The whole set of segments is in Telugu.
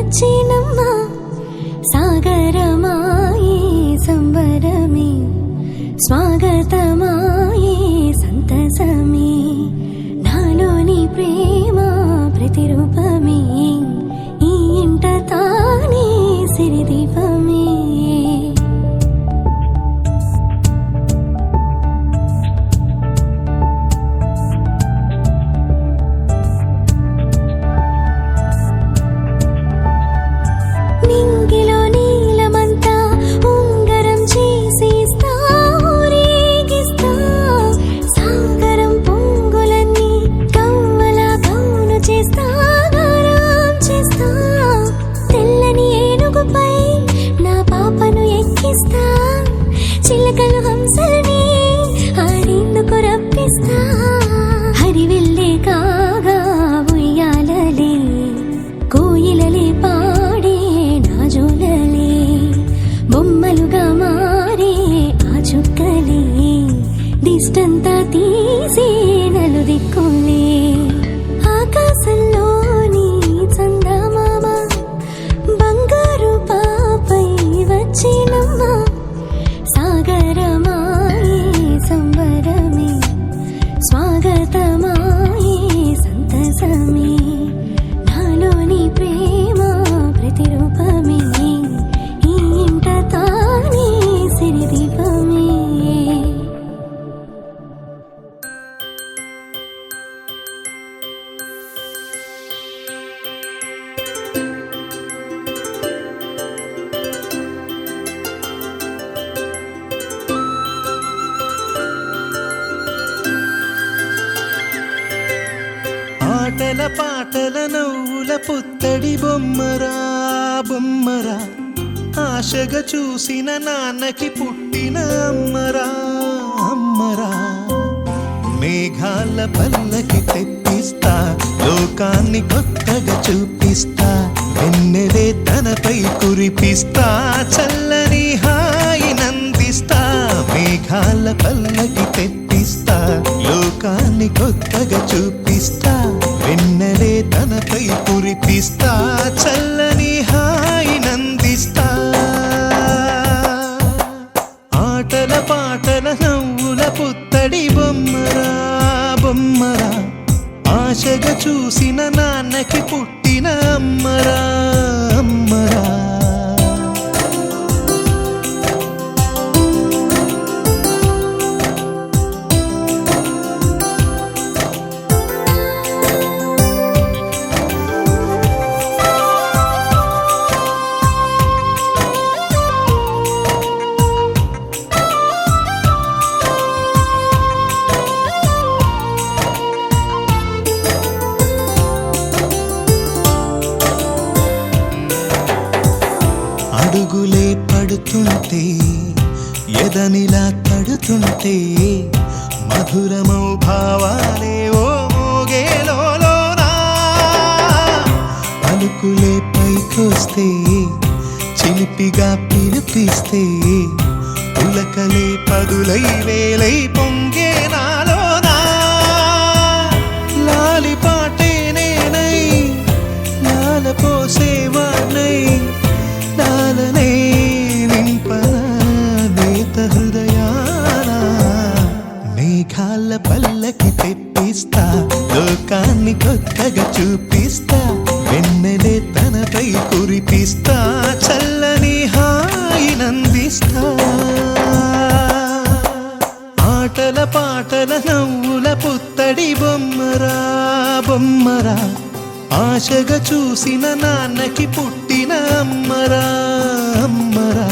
వచ్చినమ్మా సాగరమాయే సంబరమే స్వాగతమాయే సంతసమే నాలోని ప్రేమ ప్రతిరూపమే ఈ ఇంట తానే సిరిదీపమే చిలకలు హంసలని ఆడేందుకు రప్పిస్తా హరివిల్లే కాగా ఉయ్యాలలే కోయిలలే పాడే నాజోలలే బొమ్మలుగా మారే ఆ చుక్కలే దిష్టంతా తీసే నలుదిక్కులే ఆకాశంలోని చందమామ బంగారు పాపై వచ్చినమ్మా సాగరమాయే సంబరమే స్వాగతమాయే సంతసమే నాలోని ప్రేమ ప్రతిరూపమే ఈ ఇంట తానే సిరిదీపమే ఆటల పాటల నవ్వుల పుత్తడి బొమ్మరా బొమ్మరా ఆశగా చూసిన నాన్నకి పుట్టిన అమ్మరా అమ్మరా మేఘాల పల్లకి తెప్పిస్తా లోకాన్ని కొత్తగా చూపిస్తా వెన్నెలే తనపై కురిపిస్తా చల్లని హాయి నందిస్తా మేఘాల పల్లకి తెప్పిస్తా లోకాన్ని కొత్తగా చూపిస్తా వెన్నెలే తనపై కురిపిస్తా చల్లని హాయి నందిస్తా ఆటల పాటల నవ్వుల పుత్తడి బొమ్మరా బొమ్మరా ఆశగా చూసిన నాన్నకి పుట్టిన అమ్మరా అమ్మరా అడుగులే పడుతుంటే ఎదనిలా తడుతుంటే మధురమౌ భావాలే ఓ మోగేలోనా పలుకులే పైకొస్తే చిలిపిగా పిలిపిస్తే పులకలే పదులై వేలై పొంగే నాలోనా లాలి పాటే నేనై లాల పోసేవాణ్ణై లాలనే నింపనా నేత హృదయాన మేఘాల పల్లకి తెప్పిస్తా లోకాన్ని కొత్తగా చూపిస్తా వెన్నెలే తనపై కురిపిస్తా చల్లని హాయి నందిస్తా ఆటల పాటల నవ్వుల పుత్తడి బొమ్మరా బొమ్మరా ఆశగా చూసిన నాన్నకి పుట్టిన అమ్మరా అమ్మరా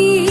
నీ